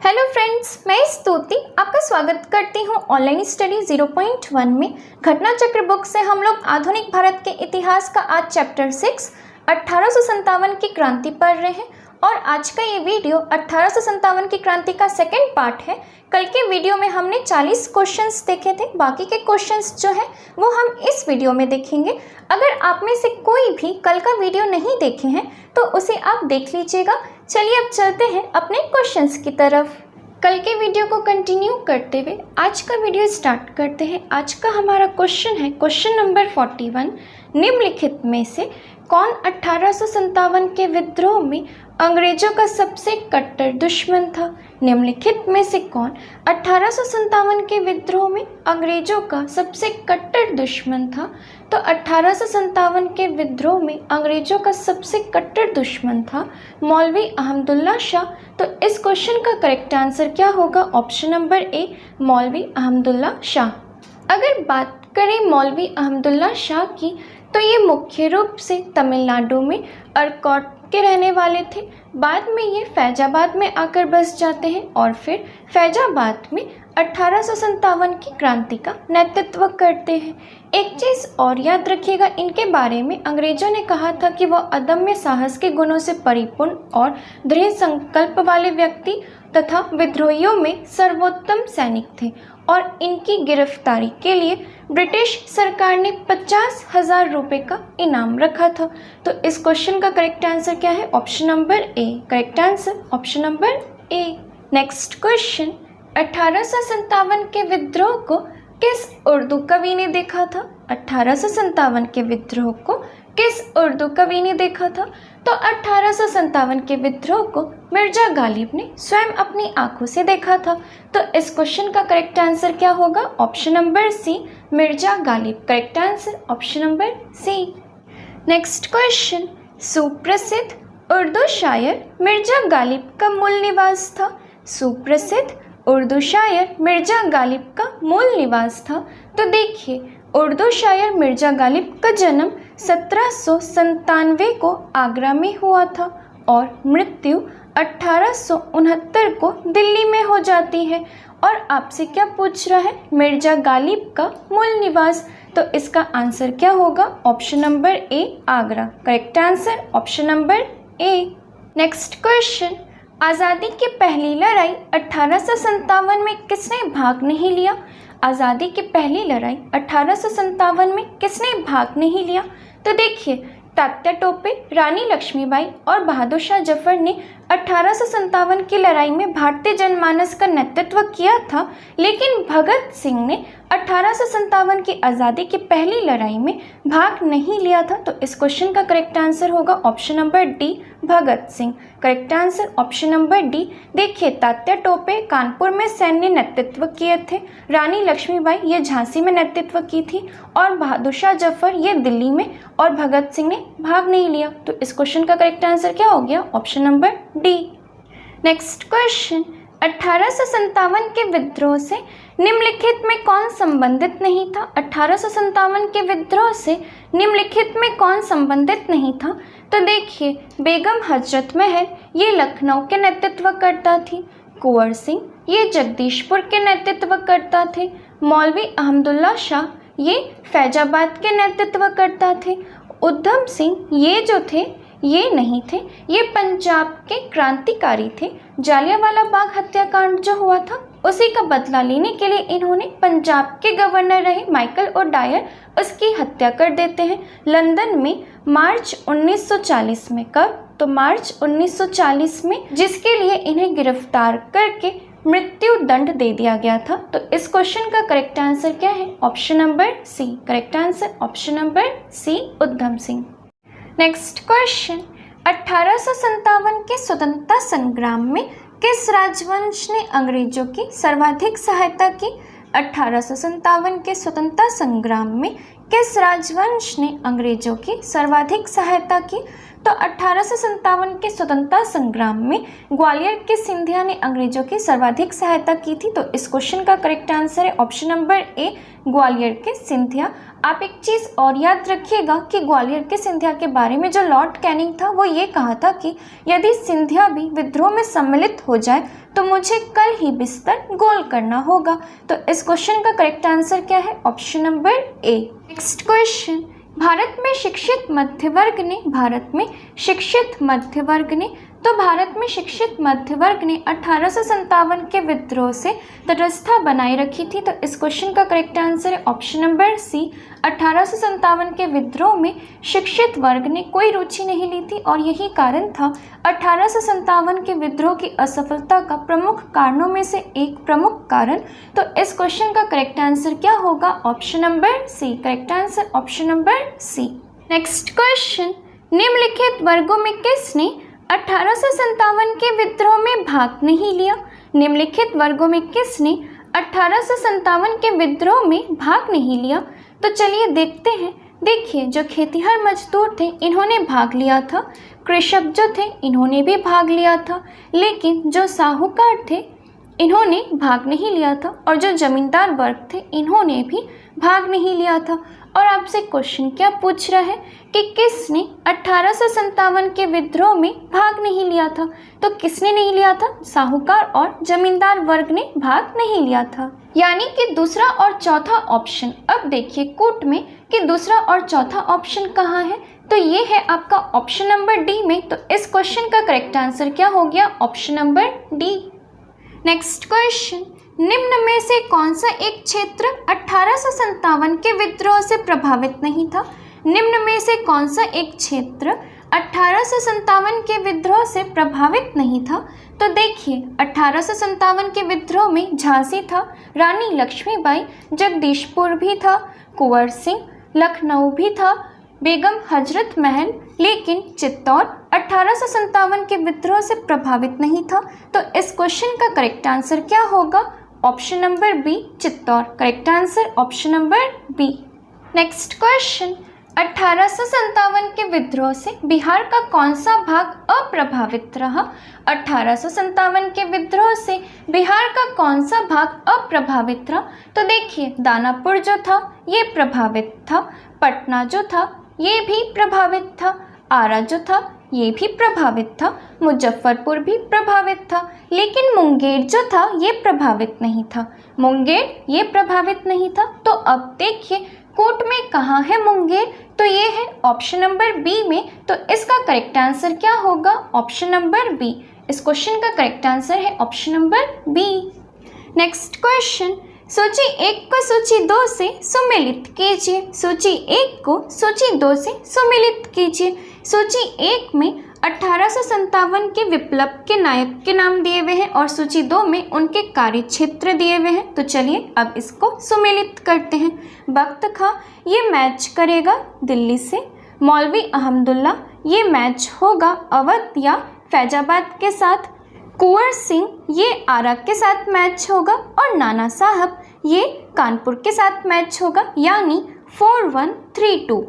Hello friends, मैं स्तुति आपका स्वागत करती हूँ ऑनलाइन स्टडी 0.1 में। घटना चक्र बुक से हम लोग आधुनिक भारत के इतिहास का आज चैप्टर 6 1857 की क्रांति पढ़ रहे हैं और आज का ये वीडियो 1857 की क्रांति का सेकेंड पार्ट है। कल के वीडियो में हमने 40 क्वेश्चंस देखे थे, बाकी के क्वेश्चंस जो है वो हम इस वीडियो में देखेंगे। अगर आप में से कोई भी कल का वीडियो नहीं देखे हैं तो उसे आप देख लीजिएगा। चलिए अब चलते हैं अपने क्वेश्चंस की तरफ। कल के वीडियो को कंटिन्यू करते हुए आज का वीडियो स्टार्ट करते हैं। आज का हमारा क्वेश्चन है क्वेश्चन नंबर 41। निम्नलिखित में से कौन 1857 के विद्रोह में अंग्रेजों का सबसे कट्टर दुश्मन था? निम्नलिखित में से कौन 1857 के विद्रोह में अंग्रेजों का सबसे कट्टर दुश्मन था? तो 1857 के विद्रोह में अंग्रेजों का सबसे कट्टर दुश्मन था मौलवी अहमदुल्ला शाह। तो इस क्वेश्चन का करेक्ट आंसर क्या होगा? ऑप्शन नंबर ए, मौलवी अहमदुल्ला शाह। अगर बात करें मौलवी अहमदुल्ला शाह की तो ये मुख्य रूप से तमिलनाडु में अरकॉट के रहने वाले थे। बाद में ये फैजाबाद में आकर बस जाते हैं और फिर फैजाबाद में 1857 की क्रांति का नेतृत्व करते हैं। एक चीज़ और याद रखिएगा, इनके बारे में अंग्रेजों ने कहा था कि वह अदम्य साहस के गुणों से परिपूर्ण और दृढ़ संकल्प वाले व्यक्ति तथा विद्रोहियों में सर्वोत्तम सैनिक थे और इनकी गिरफ्तारी के लिए ब्रिटिश सरकार ने 50,000 रुपये का इनाम रखा था। तो इस क्वेश्चन का करेक्ट आंसर क्या है? Option number A. Correct answer option number A. Next question, 1857 के विद्रोह को किस उर्दू कवि ने देखा था? 1857 के विद्रोह को किस उर्दू कवि ने देखा था? तो 1857 के विद्रोह को मिर्जा गालिब ने स्वयं अपनी आंखों से देखा था। तो इस क्वेश्चन का करेक्ट आंसर क्या होगा? Option number C, Mirza Ghalib. Correct answer option number C. Next question, सुप्रसिद्ध उर्दू शायर मिर्जा गालिब का मूल निवास था? सुप्रसिद्ध उर्दू शायर मिर्जा गालिब का मूल निवास था। तो देखिए, उर्दू शायर मिर्जा गालिब का जन्म 1797 को आगरा में हुआ था और मृत्यु 1869 को दिल्ली में हो जाती है। और आपसे क्या पूछ रहा है? मिर्जा गालिब का मूल निवास। तो इसका आंसर क्या होगा? Option number A, Agra. Correct answer option number A. Next question, आज़ादी की पहली लड़ाई 1857 में किसने भाग नहीं लिया? आज़ादी की पहली लड़ाई 1857 में किसने भाग नहीं लिया? तो देखिए, तात्या टोपे, रानी लक्ष्मीबाई और बहादुर शाह जफर ने 1857 की लड़ाई में भारतीय जनमानस का नेतृत्व किया था, लेकिन भगत सिंह ने 1857 की आज़ादी की पहली लड़ाई में भाग नहीं लिया था। तो इस क्वेश्चन का करेक्ट आंसर होगा option number D, Bhagat Singh. Correct answer option number D. देखिए, तात्या टोपे कानपुर में सैन्य नेतृत्व किए थे, रानी लक्ष्मीबाई ये झांसी में नेतृत्व की थी और बहादुर शाह जफर ये दिल्ली में, और भगत सिंह ने भाग नहीं लिया। तो इस क्वेश्चन का करेक्ट आंसर क्या हो गया? Option number D. Next question, 1857 के विद्रोह से निम्नलिखित में कौन संबंधित नहीं था? 1857 के विद्रोह से निम्नलिखित में कौन संबंधित नहीं था? तो देखिए, बेगम हजरत महल ये लखनऊ के नेतृत्व करता थी, कुंवर सिंह ये जगदीशपुर के नेतृत्व करता थे, मौलवी अहमदुल्ला शाह ये फैजाबाद के नेतृत्व करता थे, उधम सिंह ये जो थे ये नहीं थे, ये पंजाब के क्रांतिकारी थे। जालियांवाला बाग हत्याकांड जो हुआ था उसी का बदला लेने के लिए इन्होंने पंजाब के गवर्नर रहे माइकल ओडायर उसकी हत्या कर देते हैं लंदन में मार्च 1940 में। कब? तो मार्च 1940 में, जिसके लिए इन्हें गिरफ्तार करके मृत्यु दंड दे दिया गया था। तो इस क्वेश्चन का करेक्ट आंसर क्या है? Option number C. Correct answer option number C, Udham Singh. Next question, 1857 के स्वतंत्रता संग्राम में किस राजवंश ने अंग्रेजों की सर्वाधिक सहायता की? 1857 के स्वतंत्रता संग्राम में किस राजवंश ने अंग्रेजों की सर्वाधिक सहायता की? तो 1857 के स्वतंत्रता संग्राम में ग्वालियर के सिंधिया ने अंग्रेजों की सर्वाधिक सहायता की थी। तो इस क्वेश्चन का करेक्ट आंसर है ऑप्शन नंबर ए, ग्वालियर के सिंधिया। आप एक चीज़ और याद रखिएगा कि ग्वालियर के सिंधिया के बारे में जो लॉर्ड कैनिंग था वो ये कहा था कि यदि सिंधिया भी विद्रोह में सम्मिलित हो जाए तो मुझे कल ही बिस्तर गोल करना होगा। तो इस क्वेश्चन का करेक्ट आंसर क्या है? Option number A. Next question, Bharat में शिक्षित मध्य वर्ग ने 1857 के विद्रोह से तटस्थता बनाए रखी थी। तो इस क्वेश्चन का करेक्ट आंसर है ऑप्शन नंबर सी। 1857 के विद्रोह में शिक्षित वर्ग ने कोई रुचि नहीं ली थी और यही कारण था 1857 के विद्रोह की असफलता का प्रमुख कारणों में से एक प्रमुख कारण। तो इस क्वेश्चन का करेक्ट आंसर क्या होगा? Option number C. Correct answer option number C. Next question, निम्नलिखित वर्गों में किसने 1857 के विद्रोह में भाग नहीं लिया? निम्नलिखित वर्गों में किसने 1857 के विद्रोह में भाग नहीं लिया? तो चलिए देखते हैं। देखिए, जो खेतिहर मजदूर थे इन्होंने भाग लिया था, कृषक जो थे इन्होंने भी भाग लिया था, लेकिन जो साहूकार थे इन्होंने भाग नहीं लिया था और जो जमींदार वर्ग थे इन्होंने भी भाग नहीं लिया था। और आपसे क्वेश्चन क्या पूछ रहा है कि किसने 1857 के विद्रोह में भाग नहीं लिया था? तो किसने नहीं लिया था? साहूकार और जमींदार वर्ग ने भाग नहीं लिया था, यानी कि दूसरा और चौथा ऑप्शन। अब देखिए कूट में कि दूसरा और चौथा ऑप्शन कहाँ है? तो ये है आपका ऑप्शन नंबर डी में। तो इस क्वेश्चन का करेक्ट आंसर क्या हो गया? Option number D. Next question, निम्न में से कौन सा एक क्षेत्र 1857 के विद्रोह से प्रभावित नहीं था? निम्न में से कौन सा एक क्षेत्र 1857 के विद्रोह से प्रभावित नहीं था? तो देखिए, 1857 के विद्रोह में झांसी था, रानी लक्ष्मीबाई, जगदीशपुर भी था, कुंवर सिंह, लखनऊ भी था, बेगम हजरत महल, लेकिन चित्तौड़ 1857 के विद्रोह से प्रभावित नहीं था। तो इस क्वेश्चन का करेक्ट आंसर क्या होगा? Option number B, Chittor. Correct answer option number B. Next question, 1857 के विद्रोह से बिहार का कौन सा भाग अप्रभावित रहा? 1857 के विद्रोह से बिहार का कौन सा भाग अप्रभावित रहा? तो देखिए, दानापुर जो था ये प्रभावित था, पटना जो था ये भी प्रभावित था, आरा जो था ये भी प्रभावित था, मुजफ्फरपुर भी प्रभावित था, लेकिन मुंगेर जो था ये प्रभावित नहीं था। मुंगेर ये प्रभावित नहीं था। तो अब देखिए कोट में कहाँ है मुंगेर? तो ये है ऑप्शन नंबर बी में। तो इसका करेक्ट आंसर क्या होगा? Option number B. इस क्वेश्चन का करेक्ट आंसर है option number B. Next question, सूची 1 को सूची 2 से सुमेलित कीजिए। सूची 1 को सूची 2 से सुमेलित कीजिए। सूची 1 में 1857 के विप्लव के नायक के नाम दिए हुए हैं और सूची 2 में उनके कार्य क्षेत्र दिए हुए हैं। तो चलिए अब इसको सुमेलित करते हैं। बख्त खां ये मैच करेगा दिल्ली से, मौलवी अहमदुल्ला ये मैच होगा अवध या फैजाबाद के साथ, कुंवर सिंह ये आरा के साथ मैच होगा और नाना साहब ये कानपुर के साथ मैच होगा, यानी 4132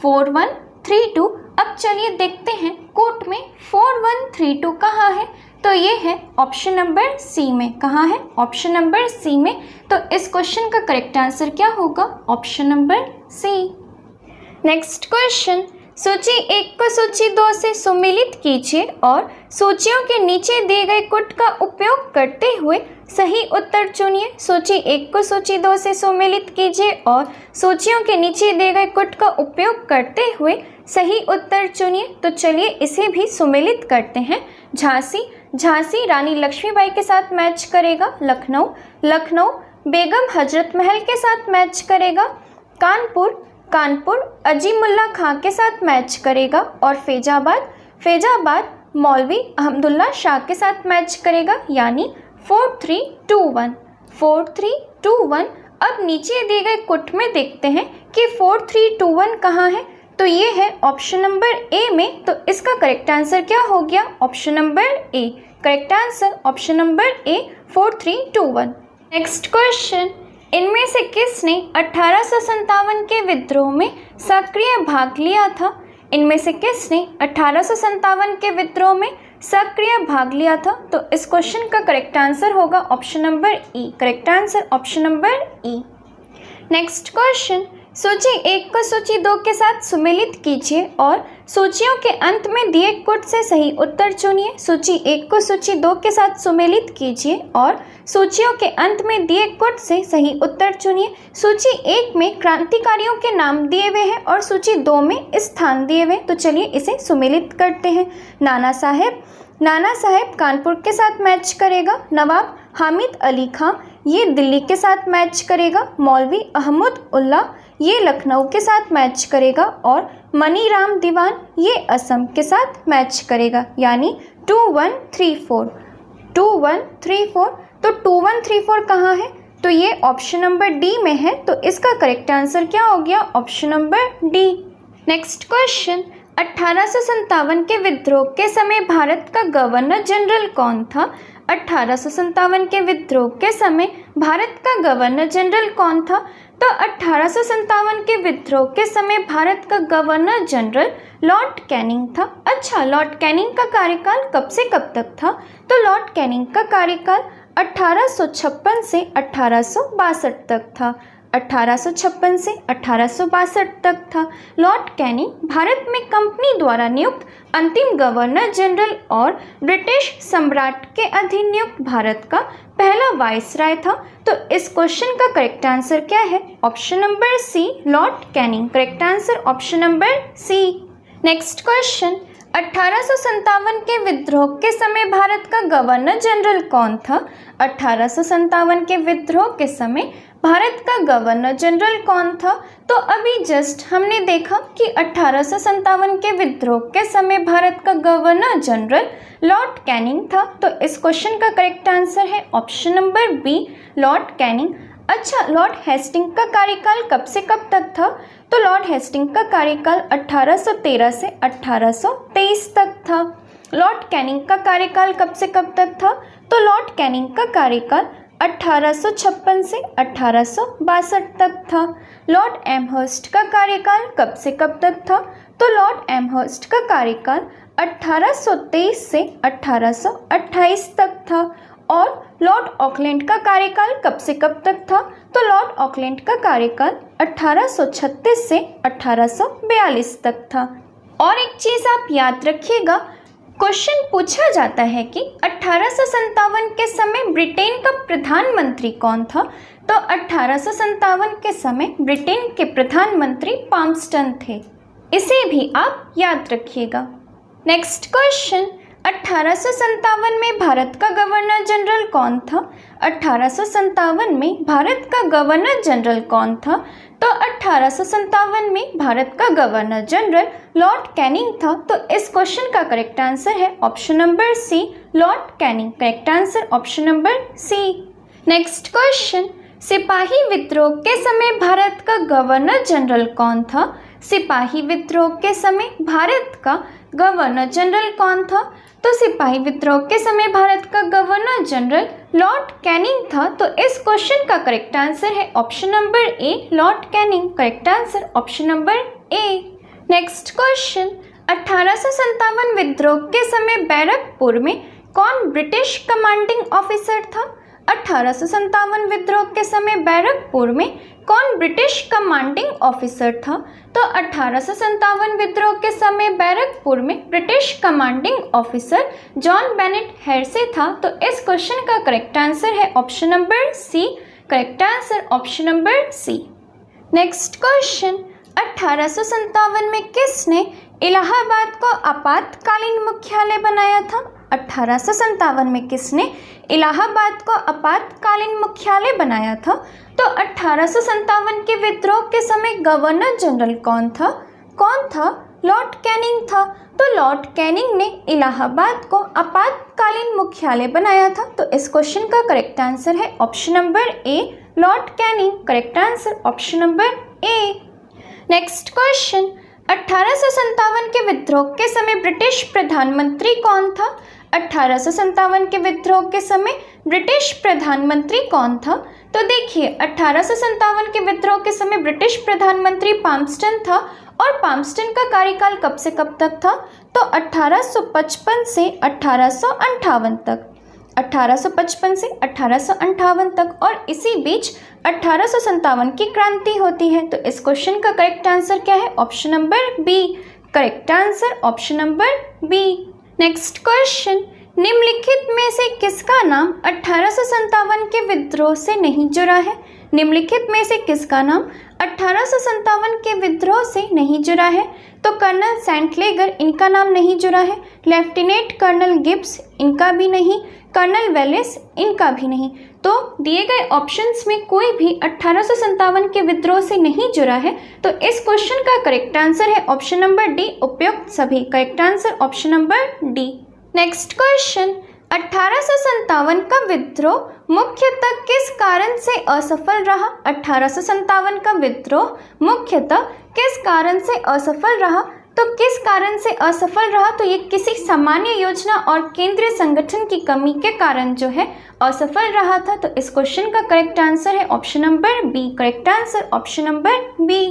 4132। अब चलिए देखते हैं कोट में 4132 कहाँ है? तो ये है ऑप्शन नंबर सी में। कहाँ है? ऑप्शन नंबर सी में। तो इस क्वेश्चन का करेक्ट आंसर क्या होगा? Option number C. Next question, सूची 1 को सूची 2 से सुमेलित कीजिए और सूचियों के नीचे दिए गए कुट का उपयोग करते हुए सही उत्तर चुनिए। सूची 1 को सूची 2 से सुमेलित कीजिए और सूचियों के नीचे दिए गए कुट का उपयोग करते हुए सही उत्तर चुनिए। तो चलिए इसे भी सुमेलित करते हैं। झांसी रानी लक्ष्मीबाई के साथ मैच करेगा, लखनऊ बेगम हजरत महल के साथ मैच करेगा, कानपुर अजीमुल्ला खां के साथ मैच करेगा और फैजाबाद मौलवी अहमदुल्ला शाह के साथ मैच करेगा, यानी 4321। अब नीचे दिए गए कुट में देखते हैं कि 4321 कहाँ है? तो ये है ऑप्शन नंबर ए में। तो इसका करेक्ट आंसर क्या हो गया? Option number A. Correct answer option number A 4321। Next question, इनमें से किसने 1857 के विद्रोह में सक्रिय भाग लिया था? इनमें से किसने 1857 के विद्रोह में सक्रिय भाग लिया था? तो इस क्वेश्चन का करेक्ट आंसर होगा ऑप्शन नंबर ई। करेक्ट आंसर ऑप्शन नंबर ई। नेक्स्ट क्वेश्चन, सूची 1 को सूची 2 के साथ सुमेलित कीजिए और सूचियों के अंत में दिए कोड से सही उत्तर चुनिए। सूची 1 को सूची 2 के साथ सुमेलित कीजिए और सूचियों के अंत में दिए कोड से सही उत्तर चुनिए। सूची 1 में क्रांतिकारियों के नाम दिए हुए हैं और सूची 2 में स्थान दिए हुए। तो चलिए इसे सुमेलित करते हैं। नाना साहेब कानपुर के साथ मैच करेगा। नवाब हामिद अली खां ये दिल्ली के साथ मैच करेगा। मौलवी अहमद उल्ला ये लखनऊ के साथ मैच करेगा और मनी राम दीवान ये असम के साथ मैच करेगा। यानी 2 1 3 4 2 1 3 4। तो 2 1 3 4 कहाँ है? तो ये ऑप्शन नंबर डी में है। तो इसका करेक्ट आंसर क्या हो गया? Option number D. Next question, 1857 के विद्रोह के समय भारत का गवर्नर जनरल कौन था? 1857 के विद्रोह के समय भारत का गवर्नर जनरल कौन था? तो 1857 के विद्रोह के समय भारत का गवर्नर जनरल लॉर्ड कैनिंग था। अच्छा, लॉर्ड कैनिंग का कार्यकाल कब से कब तक था? तो लॉर्ड कैनिंग का कार्यकाल 1856 से 1862 तक था। 1856 से 1862 तक था। लॉर्ड कैनिंग भारत में कंपनी द्वारा नियुक्त अंतिम गवर्नर जनरल और ब्रिटिश सम्राट के अधीन नियुक्त भारत का पहला वाइसराय था। तो इस क्वेश्चन का करेक्ट आंसर क्या है? Option number C, Lord Canning. Correct answer option number C. Next question, 1857 के विद्रोह के समय भारत का गवर्नर जनरल कौन था? 1857 के विद्रोह के समय भारत का गवर्नर जनरल कौन था? तो अभी जस्ट हमने देखा कि 1857 के विद्रोह के समय भारत का गवर्नर जनरल लॉर्ड कैनिंग था। तो इस क्वेश्चन का करेक्ट आंसर है option number B, Lord Canning. अच्छा, लॉर्ड हेस्टिंग का कार्यकाल कब से कब तक था? तो लॉर्ड हेस्टिंग का कार्यकाल 1813 से 1823 तक था। लॉर्ड कैनिंग का कार्यकाल कब से कब तक था? तो लॉर्ड कैनिंग का कार्यकाल 1856 से 1862 तक था। लॉर्ड एमहर्स्ट का कार्यकाल कब से कब तक था? तो लॉर्ड एमहर्स्ट का कार्यकाल 1823 से 1828 तक था। और लॉर्ड ऑकलैंड का कार्यकाल कब से कब तक था? तो लॉर्ड ऑकलैंड का कार्यकाल 1836 से 1842 तक था। और एक चीज़ आप याद रखिएगा, क्वेश्चन पूछा जाता है कि 1857 के समय ब्रिटेन का प्रधानमंत्री कौन था? तो 1857 के समय ब्रिटेन के प्रधानमंत्री पाम्पस्टन थे। इसे भी आप याद रखिएगा। नेक्स्ट क्वेश्चन, 1857 में भारत का गवर्नर जनरल कौन था? 1857 में भारत का गवर्नर जनरल कौन था? तो 1857 में भारत का गवर्नर जनरल लॉर्ड कैनिंग था। तो इस क्वेश्चन का करेक्ट आंसर है option number C, Lord Canning. Correct answer option number C. Next question, सिपाही विद्रोह के समय भारत का गवर्नर जनरल कौन था? सिपाही विद्रोह के समय भारत का गवर्नर जनरल कौन था? तो सिपाही विद्रोह के समय भारत का गवर्नर जनरल लॉर्ड कैनिंग था। तो इस क्वेश्चन का करेक्ट आंसर है option number A, Lord Canning. Correct answer option number A. Next question, 1857 विद्रोह के समय बैरकपुर में कौन ब्रिटिश कमांडिंग ऑफिसर था? 1857 विद्रोह के समय बैरकपुर में कौन ब्रिटिश कमांडिंग ऑफिसर था? तो 1857 विद्रोह के समय बैरकपुर में British commanding officer John Bennett Hearsey था। तो इस क्वेश्चन का करेक्ट आंसर है option number C. Correct answer option number C. Next question, 1857 में किसने इलाहाबाद को आपातकालीन मुख्यालय बनाया था? 1857 में किसने इलाहाबाद को आपातकालीन मुख्यालय बनाया था? तो 1857 के विद्रोह के समय गवर्नर जनरल कौन था? लॉर्ड कैनिंग था। तो लॉर्ड कैनिंग ने इलाहाबाद को आपातकालीन मुख्यालय बनाया था। तो इस क्वेश्चन का करेक्ट आंसर है option number A, Lord Canning. Correct answer option number A. Next question, 1857 के विद्रोह के समय ब्रिटिश प्रधानमंत्री कौन था? 1857 के विद्रोह के समय ब्रिटिश प्रधानमंत्री कौन था? तो देखिए 1857 के विद्रोह के समय ब्रिटिश प्रधानमंत्री पाम्पस्टन था और पाम्पस्टन का कार्यकाल कब से कब तक था? तो 1855 से 1858 तक, 1855 से 1858 तक, और इसी बीच 1857 की क्रांति होती है। तो इस क्वेश्चन का करेक्ट आंसर क्या है? Option number B. Correct answer option number B. Next question, निम्नलिखित में से किसका नाम 1857 के विद्रोह से नहीं जुड़ा है? निम्नलिखित में से किसका नाम 1857 के विद्रोह से नहीं जुड़ा है? तो कर्नल सेंटलेगर, इनका नाम नहीं जुड़ा है। लेफ्टिनेंट कर्नल गिब्स, इनका भी नहीं। कर्नल वेलेस, इनका भी नहीं। तो दिए गए ऑप्शंस में कोई भी 1857 के विद्रोह से नहीं जुड़ा है। तो इस क्वेश्चन का करेक्ट आंसर है ऑप्शन नंबर डी, उपयुक्त सभी। Correct answer option number D. Next question, 1857 का विद्रोह मुख्यतः किस कारण से असफल रहा? 1857 का विद्रोह मुख्यतः किस कारण से असफल रहा? तो किस कारण से असफल रहा? तो ये किसी सामान्य योजना और केंद्रीय संगठन की कमी के कारण जो है असफल रहा था। तो इस क्वेश्चन का करेक्ट आंसर है option number B. Correct answer option number B.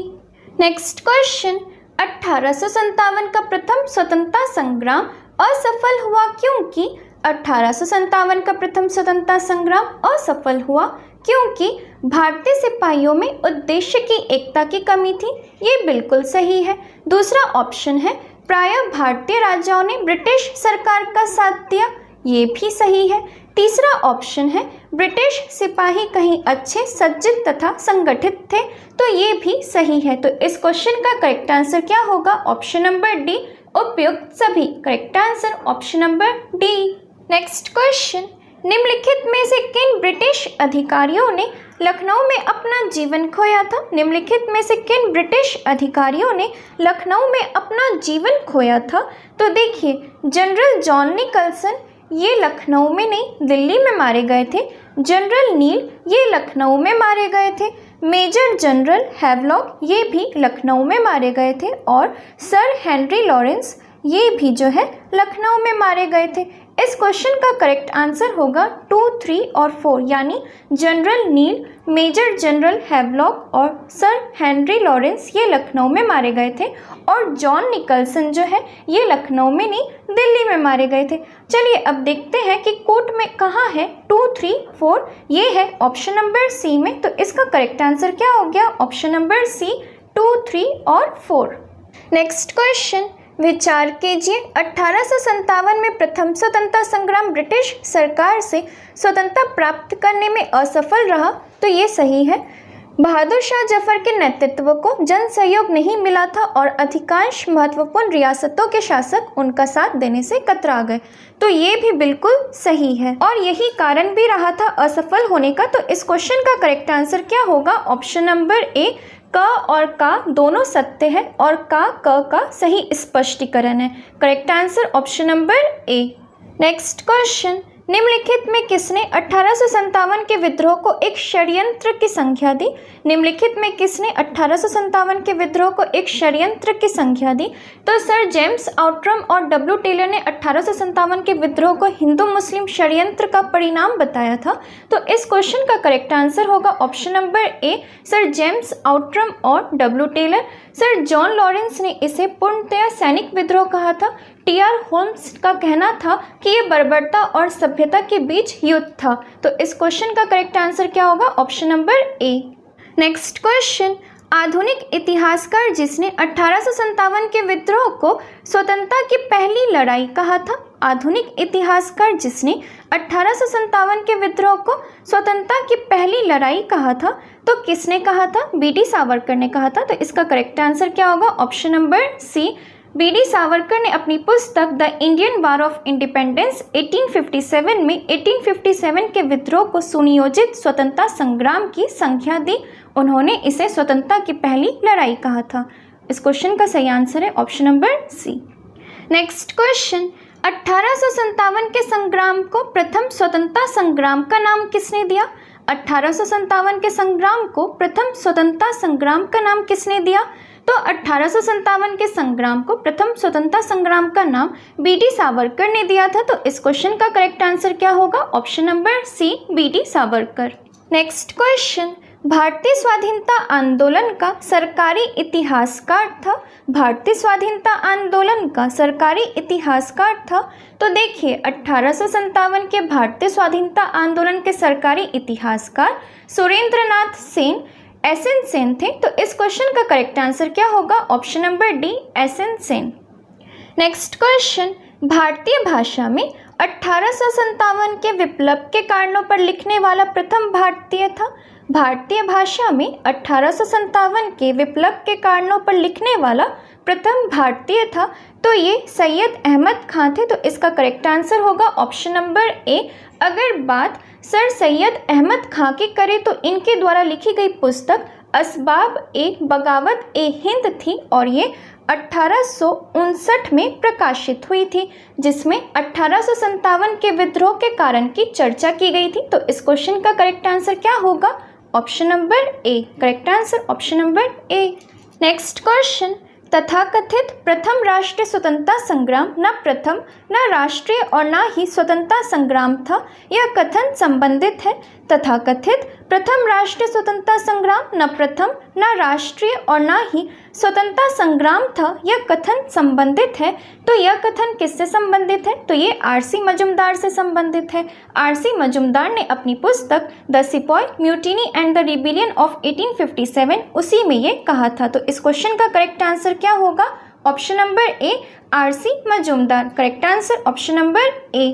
Next question, 1857 का प्रथम स्वतंत्रता संग्राम असफल हुआ क्योंकि? 1857 का प्रथम स्वतंत्रता संग्राम असफल हुआ क्योंकि भारतीय सिपाहियों में उद्देश्य की एकता की कमी थी। ये बिल्कुल सही है। दूसरा ऑप्शन है प्रायः भारतीय राजाओं ने ब्रिटिश सरकार का साथ दिया। ये भी सही है। तीसरा ऑप्शन है ब्रिटिश सिपाही कहीं अच्छे सज्जित तथा संगठित थे। तो ये भी सही है। तो इस क्वेश्चन का करेक्ट आंसर क्या होगा? ऑप्शन नंबर डी, उपयुक्त सभी। Correct answer option number D. Next question, निम्नलिखित में से किन ब्रिटिश अधिकारियों ने लखनऊ में अपना जीवन खोया था? निम्नलिखित में से किन ब्रिटिश अधिकारियों ने लखनऊ में अपना जीवन खोया था? तो देखिए, जनरल जॉन निकलसन, ये लखनऊ में नहीं दिल्ली में मारे गए थे। जनरल नील, ये लखनऊ में मारे गए थे। मेजर जनरल हैवलॉक, ये भी लखनऊ में मारे गए थे। और सर हेनरी लॉरेंस, ये भी जो है लखनऊ में मारे गए थे। इस क्वेश्चन का करेक्ट आंसर होगा 2, 3 और 4, यानी जनरल नील, मेजर जनरल हैवलॉक और सर हेनरी लॉरेंस ये लखनऊ में मारे गए थे, और जॉन निकलसन जो है ये लखनऊ में नहीं दिल्ली में मारे गए थे। चलिए अब देखते हैं कि कोर्ट में कहाँ है 2, 3, 4। ये है ऑप्शन नंबर सी में। तो इसका करेक्ट आंसर क्या हो गया? ऑप्शन नंबर सी, 2, 3 और 4। नेक्स्ट क्वेश्चन, विचार कीजिए, 1857 में प्रथम स्वतंत्रता संग्राम ब्रिटिश सरकार से स्वतंत्रता प्राप्त करने में असफल रहा। तो ये सही है। बहादुर शाह जफर के नेतृत्व को जन सहयोग नहीं मिला था और अधिकांश महत्वपूर्ण रियासतों के शासक उनका साथ देने से कतरा गए। तो ये भी बिल्कुल सही है और यही कारण भी रहा था असफल होने का। तो इस क्वेश्चन का करेक्ट आंसर क्या होगा? ऑप्शन नंबर ए, क और का दोनों सत्य है और क का सही स्पष्टीकरण है। Correct answer option number A. Next question, निम्नलिखित में किसने 1857 के विद्रोह को एक षड्यंत्र की संज्ञा दी? निम्नलिखित में किसने 1857 के विद्रोह को एक षड्यंत्र की संज्ञा दी? तो सर जेम्स आउट्रम और डब्ल्यू टेलर ने 1857 के विद्रोह को हिंदू मुस्लिम षड्यंत्र का परिणाम बताया था। तो इस क्वेश्चन का करेक्ट आंसर होगा option number A, sir James Outram और W Taylor. Sir John Lawrence ने इसे पूर्णतया सैनिक विद्रोह कहा था। टी.आर. होम्स का कहना था कि ये बर्बरता और सभ्यता के बीच युद्ध था। तो इस क्वेश्चन का करेक्ट आंसर क्या होगा? Option number A. Next question, आधुनिक इतिहासकार जिसने 1857 के विद्रोह को स्वतंत्रता की पहली लड़ाई कहा था? आधुनिक इतिहासकार जिसने 1857 के विद्रोह को स्वतंत्रता की पहली लड़ाई कहा था, तो किसने कहा था? बी.डी. सावरकर ने कहा था। तो इसका करेक्ट आंसर क्या होगा? Option number C, BD. Savarkar ने अपनी पुस्तक the Indian War of Independence 1857 में 1857 के विद्रोह को सुनियोजित स्वतंत्रता संग्राम की संज्ञा दी। उन्होंने इसे स्वतंत्रता की पहली लड़ाई कहा था। इस क्वेश्चन का सही आंसर है option number C. Next question, 1857 के संग्राम को प्रथम स्वतंत्रता संग्राम का नाम किसने दिया? 1857 के संग्राम को प्रथम स्वतंत्रता संग्राम का नाम किसने दिया? तो 1857 के संग्राम को प्रथम स्वतंत्रता संग्राम का नाम बीडी सावरकर ने दिया था। तो इस क्वेश्चन का करेक्ट आंसर क्या होगा? Option number C, BD Savarkar. Next question, भारतीय स्वाधीनता आंदोलन का सरकारी इतिहासकार था। भारतीय स्वाधीनता आंदोलन का सरकारी इतिहासकार था। तो देखिए 1857 के भारतीय स्वाधीनता आंदोलन के सरकारी इतिहासकार सुरेंद्रनाथ सेन, एसएन सेन थे। तो इस क्वेश्चन का करेक्ट आंसर क्या होगा? Option number D, SN Sen. Next question, भारतीय भाषा में 1857 के विप्लव के कारणों पर लिखने वाला प्रथम भारतीय था। भारतीय भाषा में 1857 के विप्लव के कारणों पर लिखने वाला प्रथम भारतीय था। तो ये सैयद अहमद खां थे। तो इसका करेक्ट आंसर होगा ऑप्शन नंबर ए। अगर बात सर सैयद अहमद खां की करें तो इनके द्वारा लिखी गई पुस्तक असबाब ए बगावत ए हिंद थी और ये 1859 में प्रकाशित हुई थी, जिसमें 1857 के विद्रोह के कारण की चर्चा की गई थी। तो इस क्वेश्चन का करेक्ट आंसर क्या होगा? Option number A. Correct answer option number A. Next question, तथाकथित प्रथम राष्ट्रीय स्वतंत्रता संग्राम न प्रथम न राष्ट्रीय और न ही स्वतंत्रता संग्राम था, यह कथन संबंधित है। तथाकथित प्रथम राष्ट्रीय स्वतंत्रता संग्राम न प्रथम न राष्ट्रीय और न ही स्वतंत्रता संग्राम था, यह कथन संबंधित है। तो यह कथन किससे संबंधित है? तो ये आरसी मजुमदार से संबंधित है। आरसी मजुमदार ने अपनी पुस्तक the sepoy mutiny and the rebellion of 1857 उसी में ये कहा था। तो इस क्वेश्चन का करेक्ट आंसर क्या होगा? Option number A, RC Majumdar. Correct answer option number A.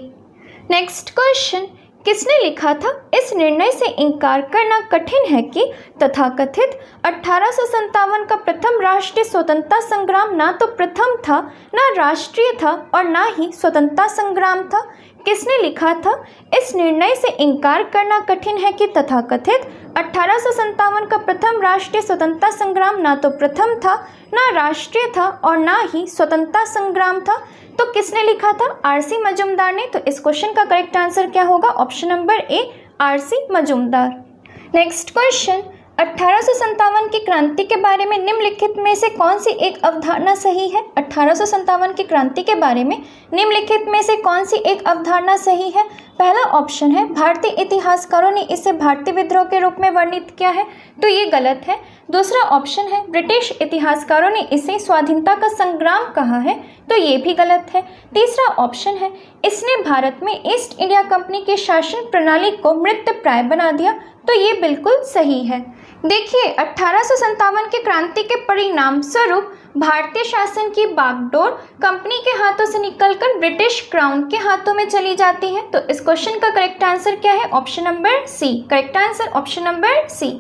Next question, किसने लिखा था? इस निर्णय से इनकार करना कठिन है कि तथाकथित 1857 का प्रथम राष्ट्रीय स्वतंत्रता संग्राम ना तो प्रथम था, ना राष्ट्रीय था और ना ही स्वतंत्रता संग्राम था। किसने लिखा था? इस निर्णय से इनकार करना कठिन है कि तथाकथित 1857 का प्रथम राष्ट्रीय स्वतंत्रता संग्राम ना तो प्रथम था, ना राष्ट्रीय था और ना ही स्वतंत्रता संग्राम था। तो किसने लिखा था? आरसी मजुमदार ने। तो इस क्वेश्चन का करेक्ट आंसर क्या होगा? Option number A, RC Majumdar. Next question, 1857 की क्रांति के बारे में निम्नलिखित में से कौन सी एक अवधारणा सही है? 1857 की क्रांति के बारे में निम्नलिखित में से कौन सी एक अवधारणा सही है? पहला ऑप्शन है भारतीय इतिहासकारों ने इसे भारतीय विद्रोह के रूप में वर्णित किया है, तो ये गलत है। दूसरा ऑप्शन है ब्रिटिश इतिहासकारों ने इसे स्वाधीनता का संग्राम कहा है, तो ये भी गलत है। तीसरा ऑप्शन है इसने भारत में ईस्ट इंडिया कंपनी के शासन प्रणाली को मृतप्राय बना दिया, तो ये बिल्कुल सही है। देखिए 1857 की क्रांति के परिणाम स्वरूप भारतीय शासन की बागडोर कंपनी के हाथों से निकलकर ब्रिटिश क्राउन के हाथों में चली जाती है। तो इस क्वेश्चन का करेक्ट आंसर क्या है? Option number C. Correct answer option number C.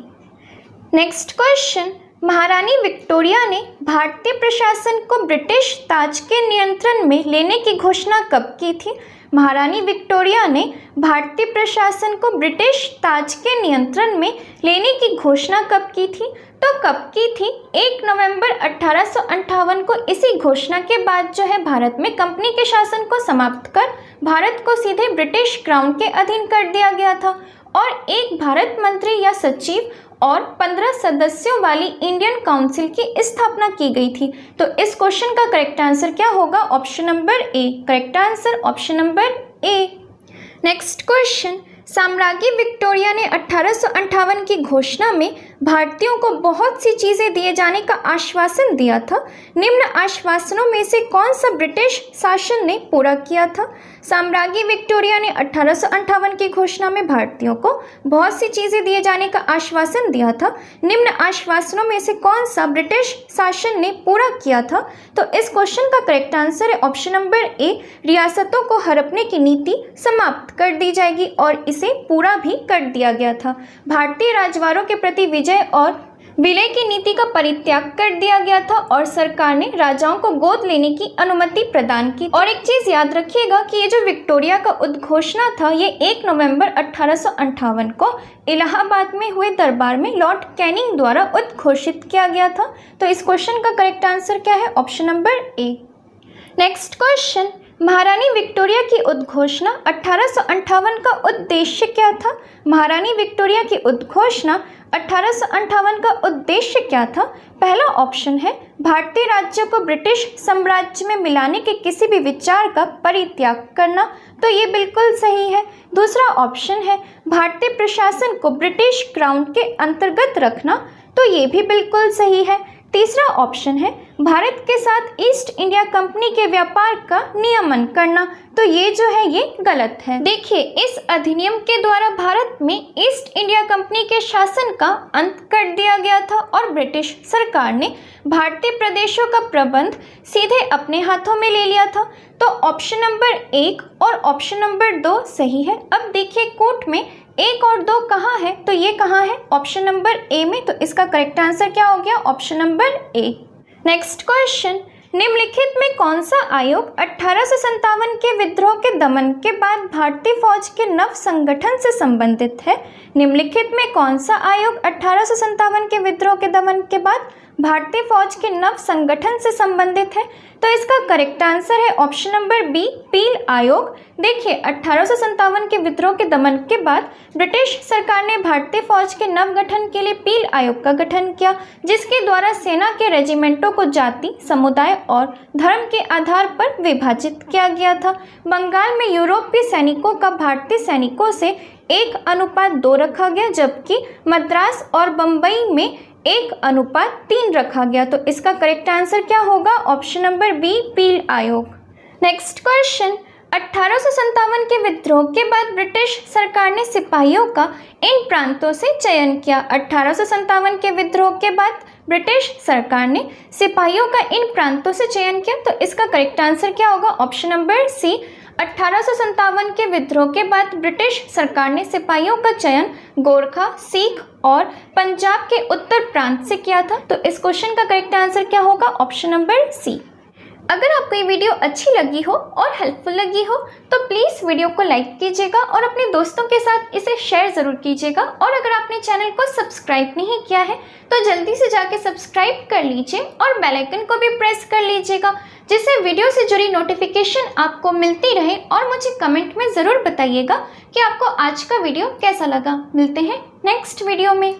Next question, महारानी विक्टोरिया ने भारतीय प्रशासन को ब्रिटिश ताज के नियंत्रण में लेने की घोषणा कब की थी? महारानी विक्टोरिया ने भारतीय प्रशासन को ब्रिटिश ताज के नियंत्रण में लेने की घोषणा कब की थी? तो कब की थी? 1 नवंबर 1858 को। इसी घोषणा के बाद जो है भारत में कंपनी के शासन को समाप्त कर भारत को सीधे ब्रिटिश क्राउन के अधीन कर दिया गया था और एक भारत मंत्री या सचिव और 15 सदस्यों वाली इंडियन काउंसिल की स्थापना की गई थी। तो इस क्वेश्चन का करेक्ट आंसर क्या होगा? Option number A. Correct answer option number A. Next question, साम्राज्ञी विक्टोरिया ने 1858 की घोषणा में भारतीयों को बहुत सी चीज़ें दिए जाने का आश्वासन दिया था। निम्न आश्वासनों में से कौन सा ब्रिटिश शासन ने पूरा किया था? साम्राज्ञी विक्टोरिया ने 1858 की घोषणा में भारतीयों को बहुत सी चीज़ें दिए जाने का आश्वासन दिया था। निम्न आश्वासनों में से कौन सा ब्रिटिश शासन ने पूरा किया था? तो इस क्वेश्चन का करेक्ट आंसर है ऑप्शन नंबर ए, रियासतों को हड़पने की नीति समाप्त कर दी जाएगी और इसे पूरा भी कर दिया गया था। भारतीय राजवारों के प्रति विजय और विलय की नीति का परित्याग कर दिया गया था और सरकार ने राजाओं को गोद लेने की अनुमति प्रदान की। और एक चीज याद रखिएगा कि ये जो विक्टोरिया का उद्घोषणा था ये 1 नवंबर 1858 को इलाहाबाद में हुए दरबार में लॉर्ड कैनिंग द्वारा उद्घोषित किया गया था। तो इस क्वेश्चन का करेक्ट आंसर क्या है? Option number A. Next question, महारानी विक्टोरिया की उद्घोषणा 1858 का उद्देश्य क्या था? महारानी विक्टोरिया की उद्घोषणा 1858 का उद्देश्य क्या था? पहला ऑप्शन है भारतीय राज्यों को ब्रिटिश साम्राज्य में मिलाने के किसी भी विचार का परित्याग करना, तो ये बिल्कुल सही है। दूसरा ऑप्शन है भारतीय प्रशासन को ब्रिटिश क्राउन के अंतर्गत रखना, तो ये भी बिल्कुल सही है। तीसरा ऑप्शन है भारत के साथ ईस्ट इंडिया कंपनी के व्यापार का नियमन करना, तो ये जो है ये गलत है। देखिए, इस अधिनियम के द्वारा भारत में ईस्ट इंडिया कंपनी के शासन का अंत कर दिया गया था और ब्रिटिश सरकार ने भारतीय प्रदेशों का प्रबंध सीधे अपने हाथों में ले लिया था। तो ऑप्शन नंबर 1 और ऑप्शन नंबर 2 सही है। अब देखिए कोट में 1 और 2 कहाँ है, तो ये कहाँ है? ऑप्शन नंबर ए में। तो इसका करेक्ट आंसर क्या हो गया? Option number A. Next question, निम्नलिखित में कौन सा आयोग 1857 के विद्रोह के दमन के बाद भारतीय फौज के नव संगठन से संबंधित है? निम्नलिखित में कौन सा आयोग 1857 के विद्रोह के दमन के बाद भारतीय फौज के नव संगठन से संबंधित है? तो इसका करेक्ट आंसर है ऑप्शन नंबर बी, पील आयोग। देखिए, 1857 के विद्रोह के दमन के बाद ब्रिटिश सरकार ने भारतीय फौज के नव गठन के लिए पील आयोग का गठन किया, जिसके द्वारा सेना के रेजिमेंटों को जाति, समुदाय और धर्म के आधार पर विभाजित किया गया था। बंगाल में यूरोपीय सैनिकों का भारतीय सैनिकों से 1:2 रखा गया, जबकि मद्रास और बम्बई में 1:3 रखा गया। तो इसका करेक्ट आंसर क्या होगा? ऑप्शन नंबर बी, पील आयोग। नेक्स्ट क्वेश्चन, 1857 के विद्रोह के बाद ब्रिटिश सरकार ने सिपाहियों का इन प्रांतों से चयन किया। 1857 के विद्रोह के बाद ब्रिटिश सरकार ने सिपाहियों का इन प्रांतों से चयन किया, तो इसका करेक्ट आंसर क्या होगा? ऑप्शन नंबर सी। 1857 के विद्रोह के बाद ब्रिटिश सरकार ने सिपाहियों का चयन गोरखा, सिख और पंजाब के उत्तर प्रांत से किया था। तो इस क्वेश्चन का करेक्ट आंसर क्या होगा? Option number C. अगर आपको ये वीडियो अच्छी लगी हो और हेल्पफुल लगी हो तो प्लीज़ वीडियो को लाइक कीजिएगा और अपने दोस्तों के साथ इसे शेयर ज़रूर कीजिएगा। और अगर आपने चैनल को सब्सक्राइब नहीं किया है तो जल्दी से जाके सब्सक्राइब कर लीजिए और बेल आइकन को भी प्रेस कर लीजिएगा, जिससे वीडियो से जुड़ी नोटिफिकेशन आपको मिलती रहे। और मुझे कमेंट में ज़रूर बताइएगा कि आपको आज का वीडियो कैसा लगा। मिलते हैं नेक्स्ट वीडियो में।